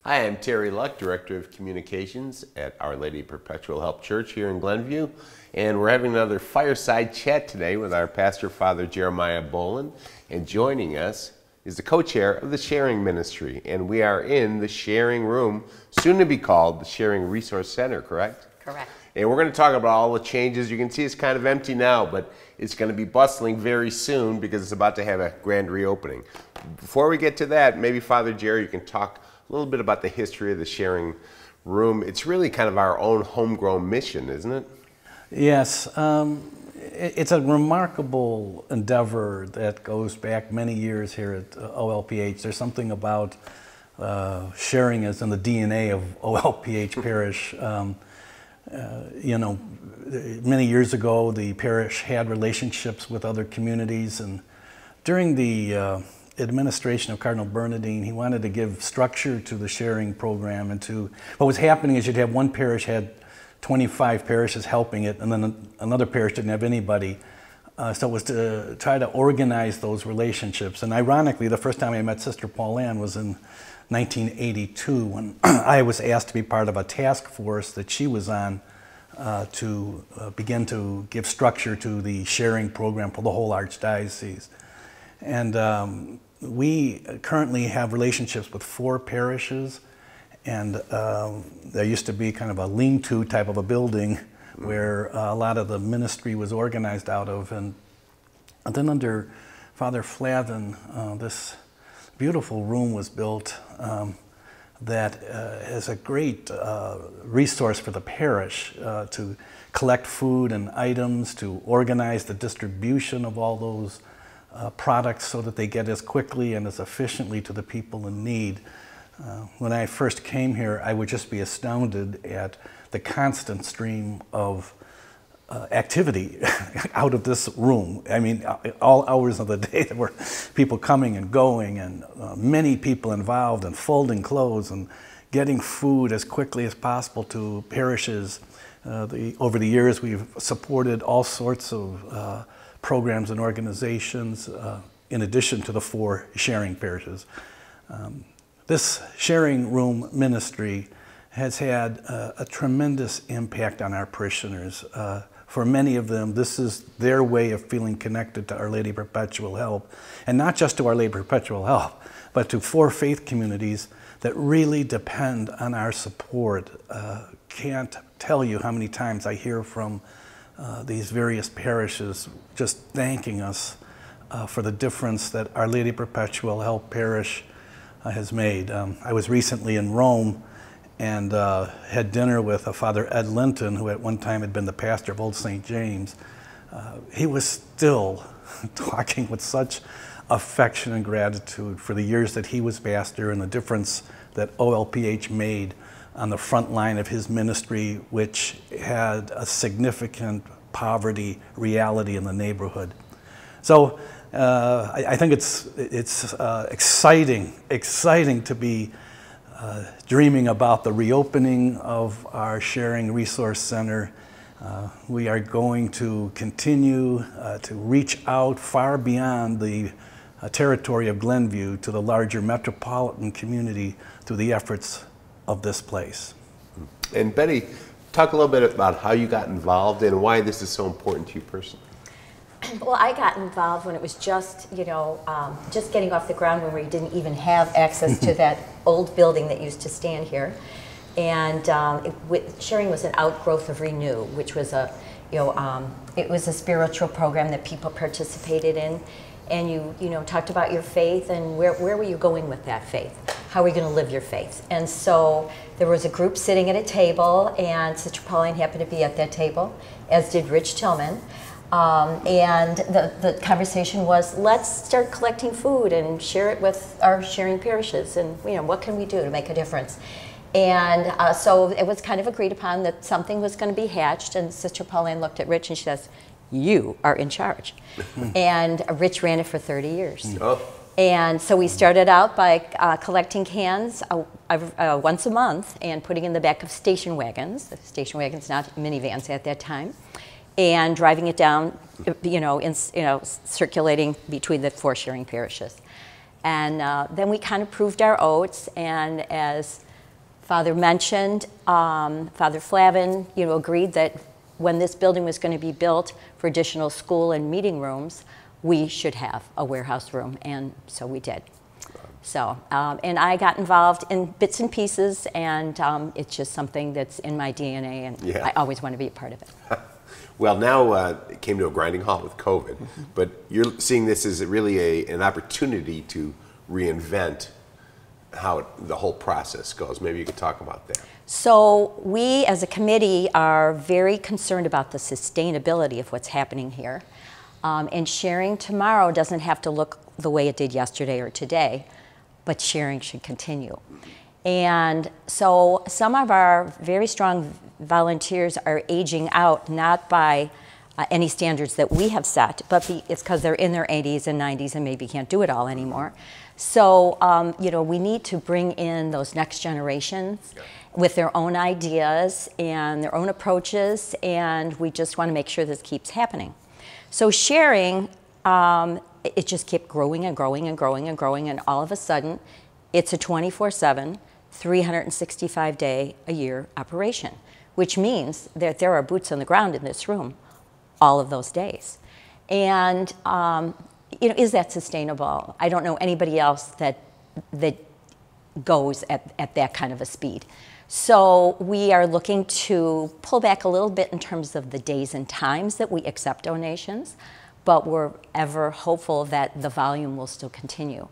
Hi, I'm Terry Luck, Director of Communications at Our Lady Perpetual Help Church here in Glenview. And we're having another fireside chat today with our pastor, Father Jeremiah Boland. And joining us is the co-chair of the Sharing Ministry. And we are in the Sharing Room, soon to be called the Sharing Resource Center, correct? Correct. And we're going to talk about all the changes. You can see it's kind of empty now, but it's going to be bustling very soon because it's about to have a grand reopening. Before we get to that, maybe Father Jerry, you can talk a little bit about the history of the Sharing Room. It's really kind of our own homegrown mission, isn't it? Yes. It's a remarkable endeavor that goes back many years here at OLPH. There's something about sharing is in the DNA of OLPH Parish. Many years ago, the parish had relationships with other communities, and during the administration of Cardinal Bernardine, he wanted to give structure to the sharing program. And to what was happening is you'd have one parish had 25 parishes helping it, and then another parish didn't have anybody. So it was to try to organize those relationships. And ironically, the first time I met Sister Pauline was in 1982 when I was asked to be part of a task force that she was on to begin to give structure to the sharing program for the whole Archdiocese. And we currently have relationships with 4 parishes, and there used to be kind of a lean-to type of a building where a lot of the ministry was organized out of. And then under Father Flavin, this beautiful room was built that is a great resource for the parish to collect food and items, to organize the distribution of all those products so that they get as quickly and as efficiently to the people in need. When I first came here, I would just be astounded at the constant stream of activity out of this room. I mean, all hours of the day there were people coming and going, and many people involved in folding clothes and getting food as quickly as possible to parishes. Over the years, we've supported all sorts of programs and organizations in addition to the 4 sharing parishes. This Sharing Room ministry has had a tremendous impact on our parishioners. For many of them, this is their way of feeling connected to Our Lady Perpetual Help, and not just to Our Lady Perpetual Help, but to 4 faith communities that really depend on our support. Can't tell you how many times I hear from these various parishes just thanking us for the difference that Our Lady Perpetual Help Parish has made. I was recently in Rome and had dinner with Father Ed Linton, who at one time had been the pastor of Old St. James. He was still talking with such affection and gratitude for the years that he was pastor and the difference that OLPH made on the front line of his ministry, which had a significant poverty reality in the neighborhood. So I think it's exciting to be dreaming about the reopening of our Sharing Resource Center. We are going to continue to reach out far beyond the territory of Glenview to the larger metropolitan community through the efforts of this place. And Betty, talk a little bit about how you got involved and why this is so important to you personally. Well, I got involved when it was just, just getting off the ground when we didn't even have access to that old building that used to stand here. And Sharing was an outgrowth of Renew, which was it was a spiritual program that people participated in. And you talked about your faith and where were you going with that faith? How are you going to live your faith? And so there was a group sitting at a table, and Sister Pauline happened to be at that table, as did Rich Tillman. And the conversation was, let's start collecting food and share it with our sharing parishes, and what can we do to make a difference? And so it was kind of agreed upon that something was going to be hatched, and Sister Pauline looked at Rich and she says, "You are in charge." And Rich ran it for 30 years. Oh. And so we started out by collecting cans once a month and putting in the back of station wagons, not minivans at that time, and driving it down, circulating between the 4 sharing parishes. And then we kind of proved our oats, and as Father mentioned, Father Flavin, agreed that when this building was going to be built for additional school and meeting rooms, we should have a warehouse room, and so we did. So, and I got involved in bits and pieces, and it's just something that's in my DNA, and I always want to be a part of it. Well, now it came to a grinding halt with COVID, but you're seeing this as really an opportunity to reinvent how the whole process goes. Maybe you could talk about that. So we as a committee are very concerned about the sustainability of what's happening here. And sharing tomorrow doesn't have to look the way it did yesterday or today, but sharing should continue. And so some of our very strong volunteers are aging out, not by any standards that we have set, but it's because they're in their 80s and 90s and maybe can't do it all anymore. So, we need to bring in those next generations with their own ideas and their own approaches, and we just want to make sure this keeps happening. So sharing, it just kept growing and growing and growing and growing, and all of a sudden, it's a 24/7, 365-day-a-year operation, which means that there are boots on the ground in this room all of those days. And is that sustainable? I don't know anybody else that goes at that kind of a speed. So we are looking to pull back a little bit in terms of the days and times that we accept donations, but we're ever hopeful that the volume will still continue.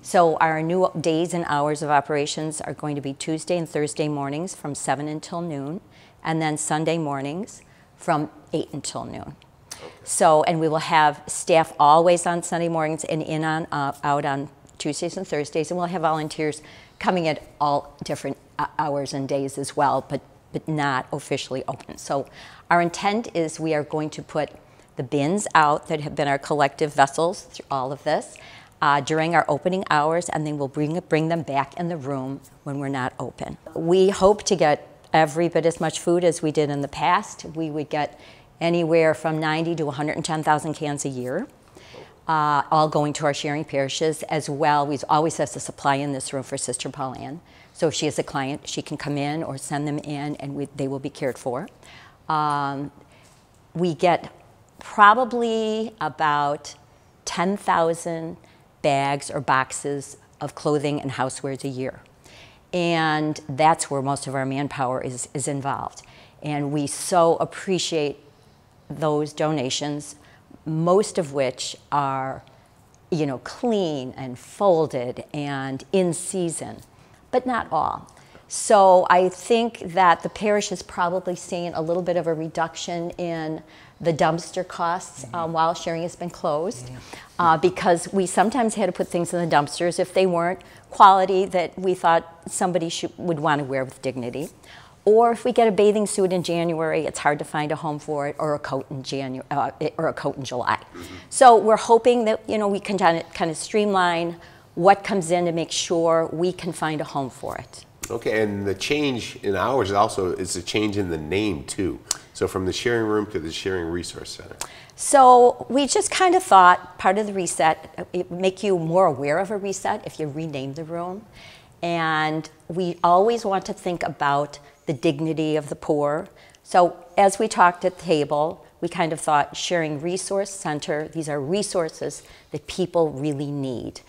So our new days and hours of operations are going to be Tuesday and Thursday mornings from 7 until noon, and then Sunday mornings from 8 until noon. So, and we will have staff always on Sunday mornings and out on Tuesdays and Thursdays, and we'll have volunteers coming at all different hours and days as well, but not officially open. So our intent is we are going to put the bins out that have been our collective vessels through all of this during our opening hours, and then we'll bring them back in the room when we're not open. We hope to get every bit as much food as we did in the past. We would get anywhere from 90 to 110,000 cans a year, all going to our sharing parishes as well. We always have the supply in this room for Sister Pauline. So if she is a client, she can come in or send them in, and they will be cared for. We get probably about 10,000 bags or boxes of clothing and housewares a year. And that's where most of our manpower is involved. And we so appreciate those donations, most of which are, clean and folded and in season, but not all. So I think that the parish is probably seeing a little bit of a reduction in the dumpster costs while sharing has been closed, because we sometimes had to put things in the dumpsters if they weren't quality that we thought somebody would want to wear with dignity. Or if we get a bathing suit in January, it's hard to find a home for it, or a coat in July. So we're hoping that we can kind of streamline what comes in to make sure we can find a home for it. Okay, and the change in hours also is a change in the name too. So from the sharing room to the sharing resource center. So we just kind of thought part of the reset, it would make you more aware of a reset if you rename the room. And we always want to think about the dignity of the poor. So as we talked at the table, we kind of thought sharing resource center, these are resources that people really need.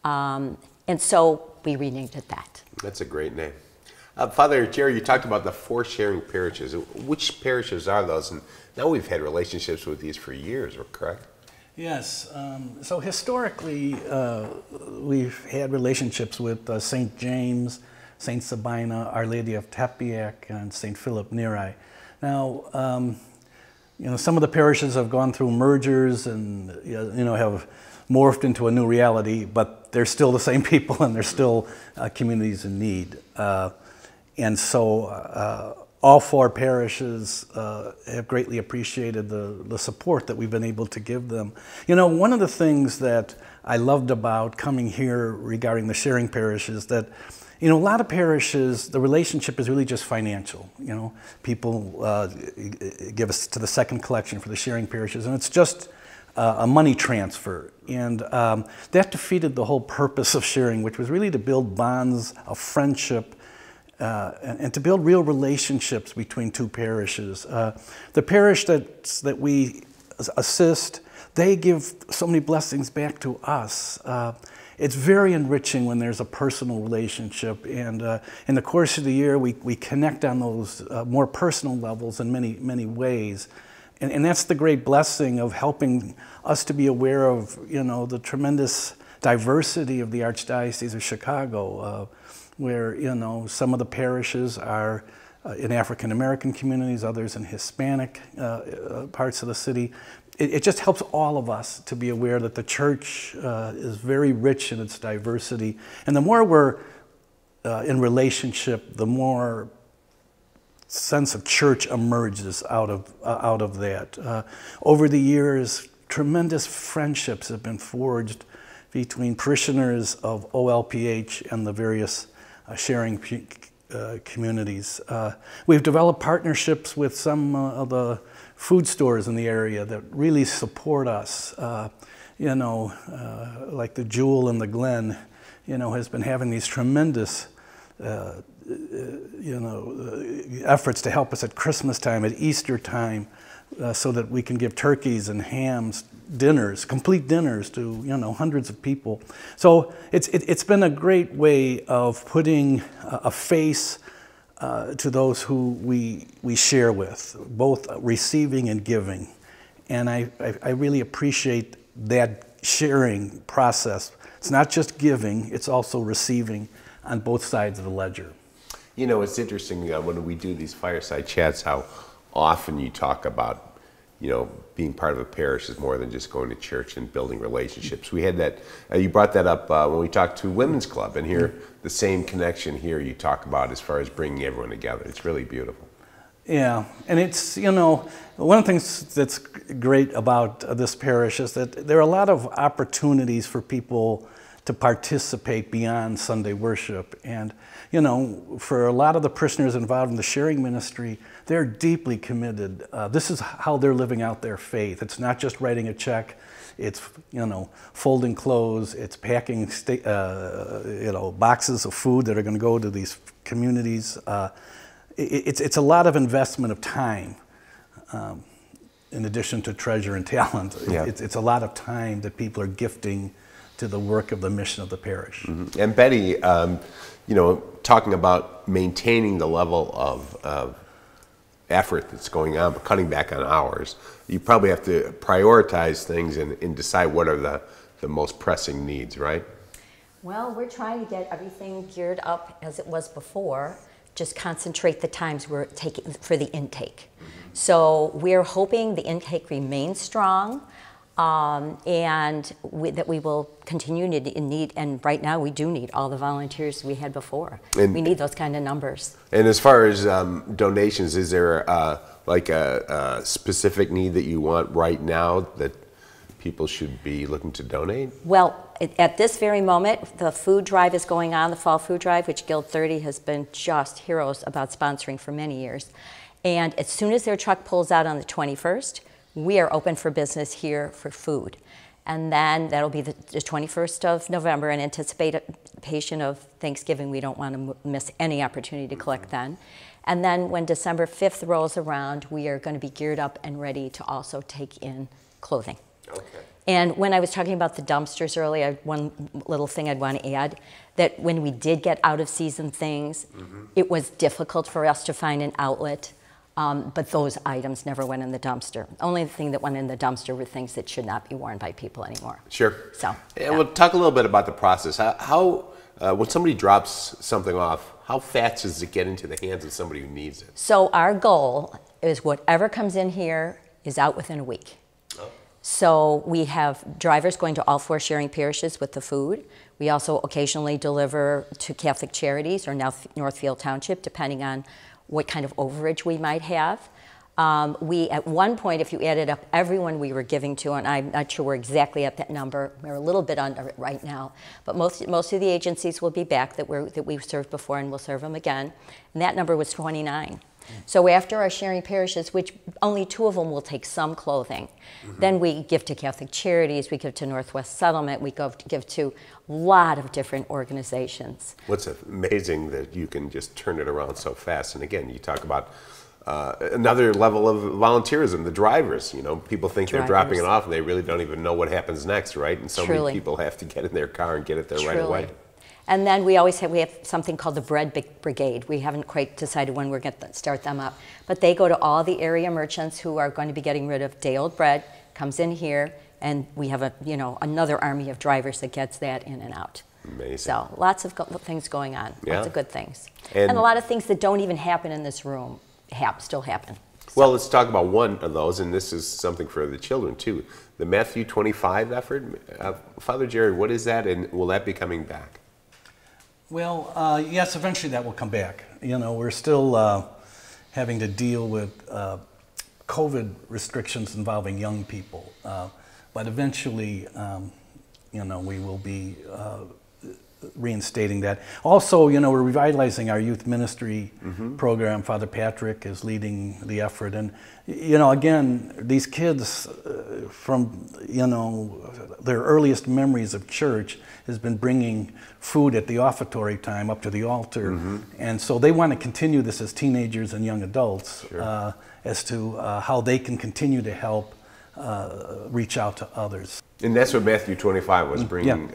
And so we renamed it that. That's a great name. Father Jerry, you talked about the 4 sharing parishes. Which parishes are those? And now we've had relationships with these for years, correct? Yes. So historically, we've had relationships with St. James, St. Sabina, Our Lady of Tepeyac, and St. Philip Neri. Now, some of the parishes have gone through mergers and have morphed into a new reality, but they're still the same people and they're still communities in need. And so all 4 parishes have greatly appreciated the support that we've been able to give them. One of the things that I loved about coming here regarding the sharing parish is that a lot of parishes, the relationship is really just financial. People give us to the second collection for the sharing parishes, and it's just a money transfer. And that defeated the whole purpose of sharing, which was really to build bonds of friendship and to build real relationships between two parishes. The parish that we assist, they give so many blessings back to us. It's very enriching when there's a personal relationship, and in the course of the year we connect on those more personal levels in many ways. And that's the great blessing of helping us to be aware of, the tremendous diversity of the Archdiocese of Chicago, where, some of the parishes are in African American communities, others in Hispanic parts of the city. It just helps all of us to be aware that the church is very rich in its diversity. And the more we're in relationship, the more sense of church emerges out of that. Over the years, tremendous friendships have been forged between parishioners of OLPH and the various sharing communities. We've developed partnerships with some of the food stores in the area that really support us. Like the Jewel and the Glen, has been having these tremendous efforts to help us at Christmas time, at Easter time, so that we can give turkeys and hams, dinners, complete dinners to hundreds of people. So it's been a great way of putting a face to those who we share with, both receiving and giving. And I really appreciate that sharing process. It's not just giving, it's also receiving on both sides of the ledger. It's interesting when we do these fireside chats how often you talk about, being part of a parish is more than just going to church and building relationships. We had that, you brought that up when we talked to Women's Club, and here the same connection here you talk about as far as bringing everyone together. It's really beautiful. Yeah, and it's, one of the things that's great about this parish is that there are a lot of opportunities for people to participate beyond Sunday worship. And, for a lot of the parishioners involved in the sharing ministry, they're deeply committed. This is how they're living out their faith. It's not just writing a check. It's, folding clothes. It's packing, boxes of food that are going to go to these communities. It's a lot of investment of time, in addition to treasure and talent. Yeah. It's a lot of time that people are gifting to the work of the mission of the parish. Mm-hmm. And Betty, talking about maintaining the level of effort that's going on, but cutting back on hours, you probably have to prioritize things and decide what are the most pressing needs, right? Well, we're trying to get everything geared up as it was before, just concentrate the times we're taking for the intake. Mm-hmm. So we're hoping the intake remains strong, and that we will continue to need, and right now we do need all the volunteers we had before. And we need those kind of numbers. And as far as donations, is there a specific need that you want right now that people should be looking to donate? Well, at this very moment, the food drive is going on, the fall food drive, which Guild 30 has been just heroes about sponsoring for many years. And as soon as their truck pulls out on the 21st, we are open for business here for food. And then that'll be the 21st of November in anticipation of Thanksgiving. We don't want to miss any opportunity to collect then. And then when December 5th rolls around, we are going to be geared up and ready to also take in clothing. Okay. And when I was talking about the dumpsters earlier, one little thing I'd want to add, that when we did get out of season things, it was difficult for us to find an outlet. But those items never went in the dumpster. Only thing that went in the dumpster were things that should not be worn by people anymore. Sure. So, and we'll talk a little bit about the process. How when somebody drops something off, how fast does it get into the hands of somebody who needs it? So our goal is whatever comes in here is out within a week. Oh. So we have drivers going to all 4 sharing parishes with the food. We also occasionally deliver to Catholic Charities or Northfield Township, depending on what kind of overage we might have. We, at one point, if you added up everyone we were giving to, and I'm not sure we're exactly at that number, we're a little bit under it right now, but most of the agencies will be back that we've served before, and we'll serve them again, and that number was 29. So after our sharing parishes, which only 2 of them will take some clothing, then we give to Catholic Charities, we give to Northwest Settlement, we give to a lot of different organizations. What's amazing that you can just turn it around so fast. And again, you talk about another level of volunteerism, the drivers. You know, people think they're dropping it off and they really don't even know what happens next, right? And so many people have to get in their car and get it there right away. And then we have something called the Bread Brigade. We haven't quite decided when we're going to start them up. But they go to all the area merchants who are going to be getting rid of day-old bread, comes in here, and we have another army of drivers that gets that in and out. Amazing. So lots of things going on, lots of good things. And a lot of things that don't even happen in this room still happen. Well, let's talk about one of those, and this is something for the children too. The Matthew 25 effort. Father Jerry, what is that, and will that be coming back? Well, yes, eventually that will come back. You know, we're still having to deal with COVID restrictions involving young people, but eventually, you know, we will be reinstating that. Also, you know, we're revitalizing our youth ministry program. Father Patrick is leading the effort, and you know, again, these kids from, you know, their earliest memories of church has been bringing food at the offertory time up to the altar, and so they want to continue this as teenagers and young adults, as to how they can continue to help reach out to others. And that's what Matthew 25 was, bringing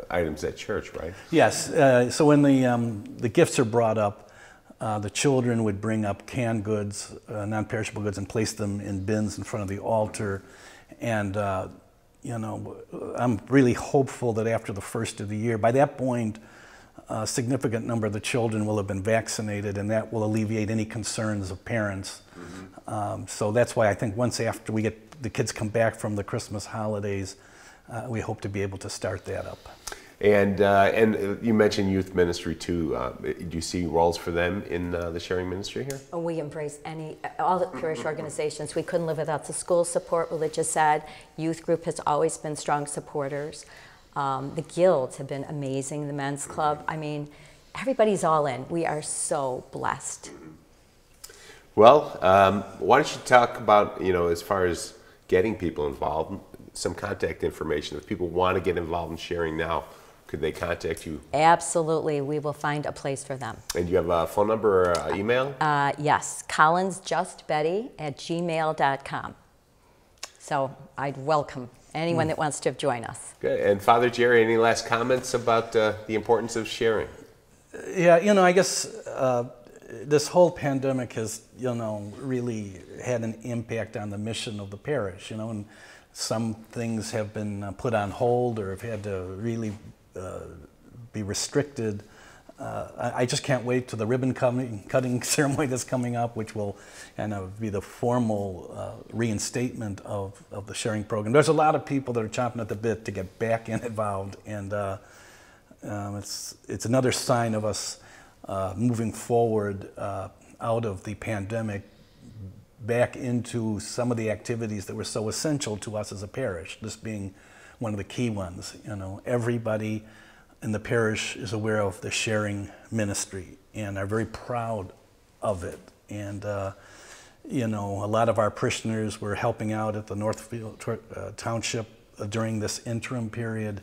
items at church, right? Yes. So when the gifts are brought up, the children would bring up canned goods, non-perishable goods, and place them in bins in front of the altar. And you know, I'm really hopeful that after the first of the year, by that point, a significant number of the children will have been vaccinated, and that will alleviate any concerns of parents. So that's why I think once after we get the kids come back from the Christmas holidays, we hope to be able to start that up. And you mentioned youth ministry too. Do you see roles for them in the sharing ministry here? We embrace all the parish organizations. We couldn't live without the school support, religious ed. Youth group has always been strong supporters. The guilds have been amazing, the men's club. I mean, everybody's all in. We are so blessed. Well, why don't you talk about, you know, as far as getting people involved, some contact information. If people want to get involved in sharing now, could they contact you? Absolutely. We will find a place for them. And you have a phone number or email? Yes, collinsjustbetty@gmail.com. So I'd welcome anyone that wants to join us. Good. And Father Jerry, any last comments about the importance of sharing? Yeah, you know, I guess this whole pandemic has, you know, really had an impact on the mission of the parish, you know, and some things have been put on hold or have had to really be restricted. I just can't wait to the ribbon cutting ceremony that's coming up, which will kind of be the formal reinstatement of the sharing program. There's a lot of people that are chomping at the bit to get back involved, and it's another sign of us moving forward out of the pandemic back into some of the activities that were so essential to us as a parish, this being one of the key ones. You know, everybody in the parish is aware of the sharing ministry and are very proud of it. And you know, a lot of our parishioners were helping out at the Northfield Township during this interim period.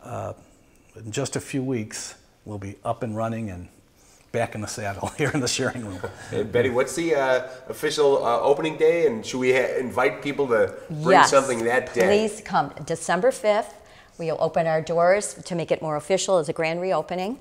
In just a few weeks, we'll be up and running and back in the saddle here in the sharing room. And Betty, what's the official opening day, and should we invite people to bring something that day? Please come. December 5th, we'll open our doors to make it more official as a grand reopening.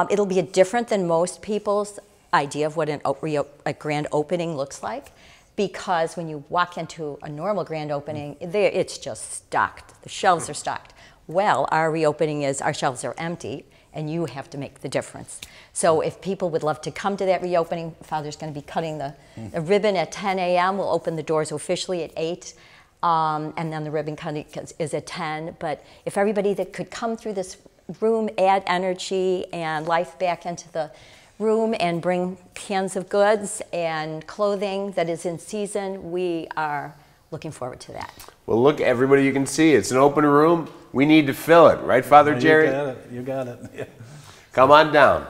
It'll be different than most people's idea of what a grand opening looks like, because when you walk into a normal grand opening, it's just stocked. The shelves are stocked. Well, our reopening is our shelves are empty, and you have to make the difference. So if people would love to come to that reopening, Father's going to be cutting the ribbon at 10 a.m. We'll open the doors officially at 8, and then the ribbon cutting is at 10. But if everybody that could come through this room, add energy and life back into the room and bring cans of goods and clothing that is in season. We are looking forward to that. Well, look, everybody, you can see it's an open room. We need to fill it, right, Father Jerry? You got it. Yeah. Come on down.